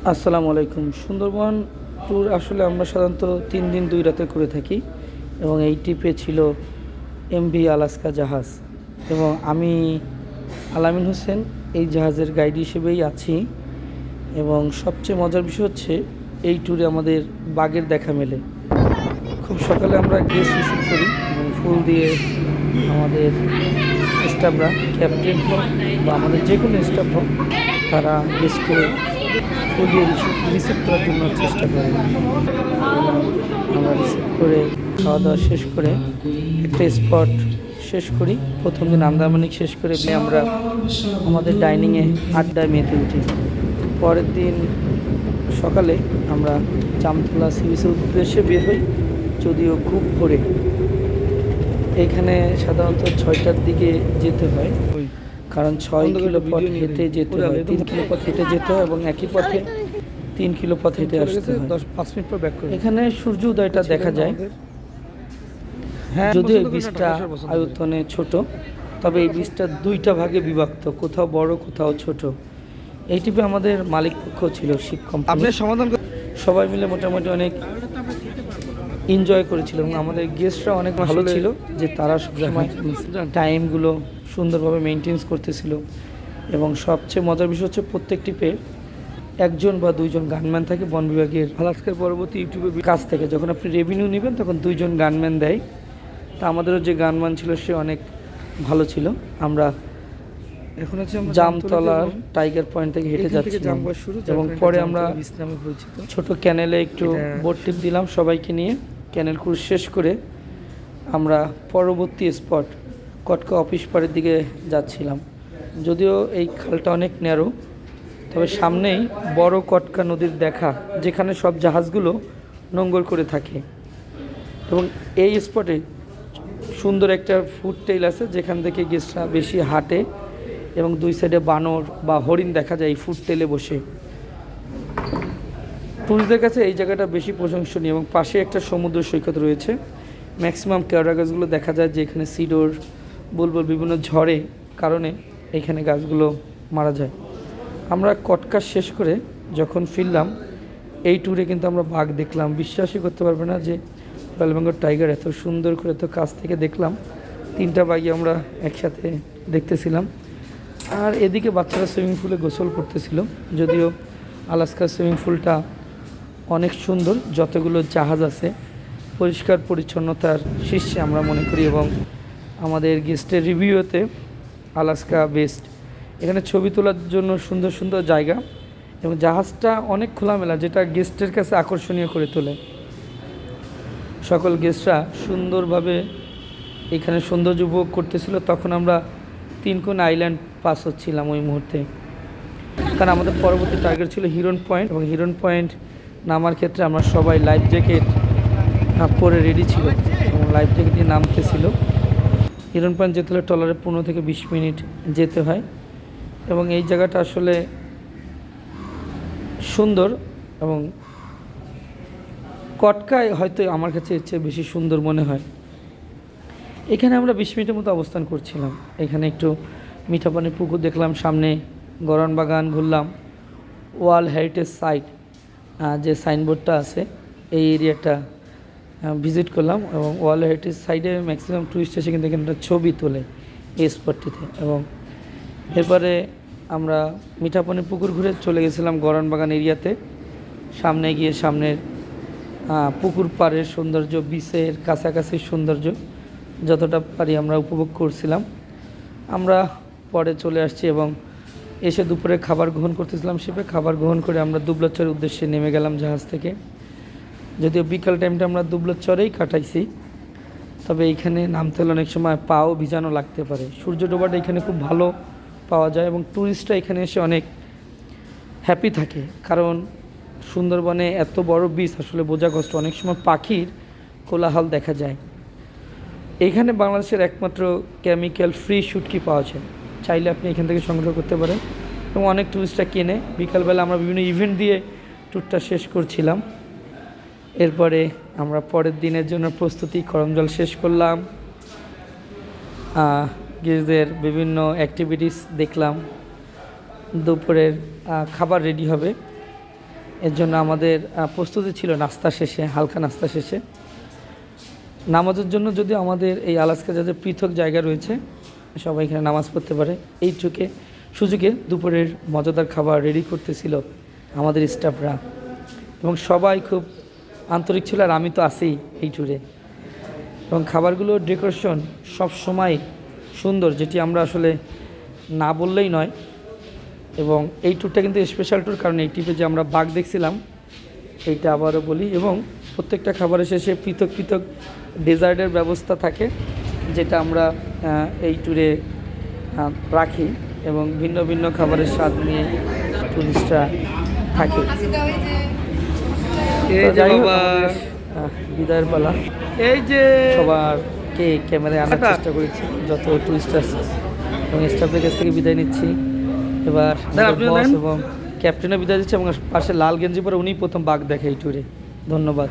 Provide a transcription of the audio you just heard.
আসসালামু আলাইকুম। সুন্দরবন ট্যুর আসলে আমরা সাধারণত ৩ দিন ২ রাতে করে থাকি এবং এই ট্রিপে ছিল এমভি আলাস্কা জাহাজ এবং আমি আলামিন হোসেন এই জাহাজের গাইড হিসেবেই আছি। এবং সবচেয়ে মজার বিষয় হচ্ছে এই ট্যুরে আমাদের বাঘের দেখা মেলে। খুব সকালে আমরা গেস্ট রিসিভ করি এবং ফুল দিয়ে আমাদের স্টাফরা, ক্যাপ্টেন হোক বা আমাদের যে কোনো স্টাফ হোক, তারা গেস্টকে ফুল দিয়ে রিসিভ করার জন্য চেষ্টা করে। আমরা রিসিভ করে খাওয়া দাওয়া শেষ করে একটা স্পট শেষ করি। প্রথম দিন আন্দামানিক শেষ করে আমরা আমাদের ডাইনিংয়ে আড্ডায় মেতে উঠি। পরের দিন সকালে আমরা জামতলা সি বিচের উদ্দেশ্যে বের হই, যদিও খুব ভোরে। এখানে সাধারণত 6টার দিকে যেতে হয়, কারণ 6 কিলো পথ হেঁটে যেতে হয়, 3 কিলো পথ হেঁটে যেতে হয় এবং একই পথে 3 কিলো পথ হেঁটে আসতে হয়। 5 মিনিট পর ব্যাক করে এখানে সূর্য উদয়টা দেখা যায়। হ্যাঁ, যদিও এই বীজটা আয়তনে ছোট, তবে এই বীজটা 2টা ভাগে বিভক্ত, কোথাও বড় কোথাও ছোট। এই টিপে আমাদের মালিক পক্ষ ছিল শিপ কোম্পানি। সবাই মিলে মোটামুটি অনেক এনজয় করেছিল এবং আমাদের গেস্টরা অনেক ভালো ছিল যে তারা সবসময় টাইমগুলো সুন্দরভাবে মেনটেন্স করতেছিল। এবং সবচেয়ে মজার বিষয় হচ্ছে প্রত্যেক টিপে 1জন বা 2জন গানম্যান থাকে বন বিভাগের আলাস্কার পরবর্তী ইউটিউবের কাছ থেকে। যখন আপনি রেভিনিউ নেবেন তখন 2জন গানম্যান দেয়। তা আমাদেরও যে গানম্যান ছিল সে অনেক ভালো ছিল। আমরা এখন হচ্ছে জামতলার টাইগার পয়েন্ট থেকে হেঁটে যাচ্ছিলাম এবং পরে আমরা ছোট ক্যানেলে একটু বোট ট্রিপ দিলাম সবাইকে নিয়ে। ক্যানেল ক্রুজ শেষ করে আমরা পরবর্তী স্পট কটকা অফিস পাড়ের দিকে যাচ্ছিলাম। যদিও এই খালটা অনেক ন্যারো, তবে সামনেই বড় কটকা নদীর দেখা, যেখানে সব জাহাজগুলো নোঙ্গর করে থাকে। এবং এই স্পটে সুন্দর একটা ফুড টেইল আছে, যেখান থেকে গেস্টরা বেশি হাঁটে এবং 2 সাইডে বানর বা হরিণ দেখা যায় এই ফুড টেলে বসে। টুরিস্টদের কাছে এই জায়গাটা বেশি প্রশংসনীয় এবং পাশে একটা সমুদ্র সৈকত রয়েছে। ম্যাক্সিমাম কেওড়া গাছগুলো দেখা যায় যে এখানে সিডোর, বুলবুল বিভিন্ন ঝড়ে কারণে এখানে গাছগুলো মারা যায়। আমরা কটকা শেষ করে যখন ফিরলাম, এই ট্যুরে কিন্তু আমরা বাঘ দেখলাম। বিশ্বাসই করতে পারবে না যে রয়্যাল বেঙ্গল টাইগার এত সুন্দর করে এত কাছ থেকে দেখলাম। 3টা বাঘই আমরা একসাথে দেখতেছিলাম। আর এদিকে বাচ্চারা সুইমিং পুলে গোসল করতেছিল। যদিও আলাস্কার সুইমিং পুলটা অনেক সুন্দর, যতগুলো জাহাজ আছে পরিষ্কার পরিচ্ছন্নতার শীর্ষে আমরা মনে করি। এবং আমাদের গেস্টের রিভিউতে আলাস্কা বেস্ট। এখানে ছবি তোলার জন্য সুন্দর সুন্দর জায়গা এবং জাহাজটা অনেক খোলামেলা, যেটা গেস্টের কাছে আকর্ষণীয় করে তোলে। সকল গেস্টরা সুন্দরভাবে এখানে সৌন্দর্য উপভোগ করতেছিল। তখন আমরা 3 কোণ আইল্যান্ড পাস হচ্ছিলাম ওই মুহূর্তে, কারণ আমাদের পরবর্তী টার্গেট ছিল হিরন পয়েন্ট। এবং হিরন পয়েন্ট নামার ক্ষেত্রে আমরা সবাই লাইফ জ্যাকেট পরে রেডি ছিল এবং লাইফ জ্যাকেট দিয়ে নামতেছিল। হিরন পয়েন্ট যেতে হলে ট্রলারে 15 থেকে 20 মিনিট যেতে হয়। এবং এই জায়গাটা আসলে সুন্দর এবং কটকায় হয়তো আমার কাছে এর চেয়ে বেশি সুন্দর মনে হয়। এখানে আমরা 20 মিনিটের মতো অবস্থান করছিলাম। এখানে একটু মিঠা পানির পুকুর দেখলাম, সামনে গরান বাগান ঘুরলাম, ওয়ার্ল্ড হেরিটেজ সাইট যে সাইনবোর্ডটা আছে এই এরিয়াটা ভিজিট করলাম। এবং ওয়ার্ল্ড হেরিটেজ সাইডে ম্যাক্সিমাম টুরিস্ট এসে কিন্তু এখানে ছবি তোলে এই স্পটটিতে। এবং এরপরে আমরা মিঠা পানির পুকুর ঘুরে চলে গেছিলাম গরান বাগান এরিয়াতে। সামনে গিয়ে সামনের পুকুর পাড়ের সৌন্দর্য, বিচের কাছাকাছি সৌন্দর্য যতটা পারি আমরা উপভোগ করছিলাম। আমরা পরে চলে আসছি এবং এসে দুপুরে খাবার গ্রহণ করতেছিলাম শিপে। খাবার গ্রহণ করে আমরা দুবলাচরের উদ্দেশ্যে নেমে গেলাম জাহাজ থেকে। যদিও বিকাল টাইমটা আমরা দুবলাচরেই কাটাইছি, তবে এইখানে নামতে হলে অনেক সময় পাও ভিজানো লাগতে পারে। সূর্য ডোবাটা এখানে খুব ভালো পাওয়া যায় এবং ট্যুরিস্টরা এখানে এসে অনেক হ্যাপি থাকে, কারণ সুন্দরবনে এত বড় বিচ আসলে বোঝা কষ্ট। অনেক সময় পাখির কোলাহল দেখা যায়। এখানে বাংলাদেশের একমাত্র কেমিক্যাল ফ্রি শুটকি পাওয়া যায়, চাইলে আপনি এখান থেকে সংগ্রহ করতে পারেন এবং অনেক টুরিস্টরা কেনে। বিকালবেলা আমরা বিভিন্ন ইভেন্ট দিয়ে ট্যুরটা শেষ করছিলাম। এরপরে আমরা পরের দিনের জন্য প্রস্তুতি করমজল শেষ করলাম। গেস্টদের বিভিন্ন অ্যাক্টিভিটিস দেখলাম। দুপুরের খাবার রেডি হবে এর জন্য আমাদের প্রস্তুতি ছিল নাস্তা শেষে, হালকা নাস্তা শেষে। নামাজের জন্য যদি আমাদের এই আলাস্কা জাহাজে পৃথক জায়গা রয়েছে, সবাই এখানে নামাজ পড়তে পারে। এই সুযোগে দুপুরের মজাদার খাবার রেডি করতেছিল আমাদের স্টাফরা, এবং সবাই খুব আন্তরিক ছিল। আর আমি তো আছি এই ট্যুরে, এবং খাবারগুলোর ডেকোরেশন সব সময় সুন্দর, যেটি আমরা আসলে না বললেই নয়। এবং এই ট্যুরটা কিন্তু স্পেশাল ট্যুর, কারণ এই ট্রিপে যে আমরা বাঘ দেখছিলাম এইটা আবারও বলি। এবং প্রত্যেকটা খাবারের শেষে পৃথক পৃথক ডেজার্টের ব্যবস্থা থাকে, যেটা আমরা এই ট্যুরে রাখি, এবং ভিন্ন ভিন্ন খাবারের স্বাদ নিয়ে টুরিস্টরা থাকে। যাই হোক, বিদায়ের পালা। এই যে সবারকে ক্যামেরায় আনার চেষ্টা করেছি, যত টুরিস্ট আছে, এবং স্টাফের কাছ থেকে বিদায় নিচ্ছি। এবার বস এবং ক্যাপ্টেনও বিদায় দিচ্ছে, এবং পাশে লাল গেঞ্জি পরে উনিই প্রথম বাঘ দেখে এই ট্যুরে। ধন্যবাদ।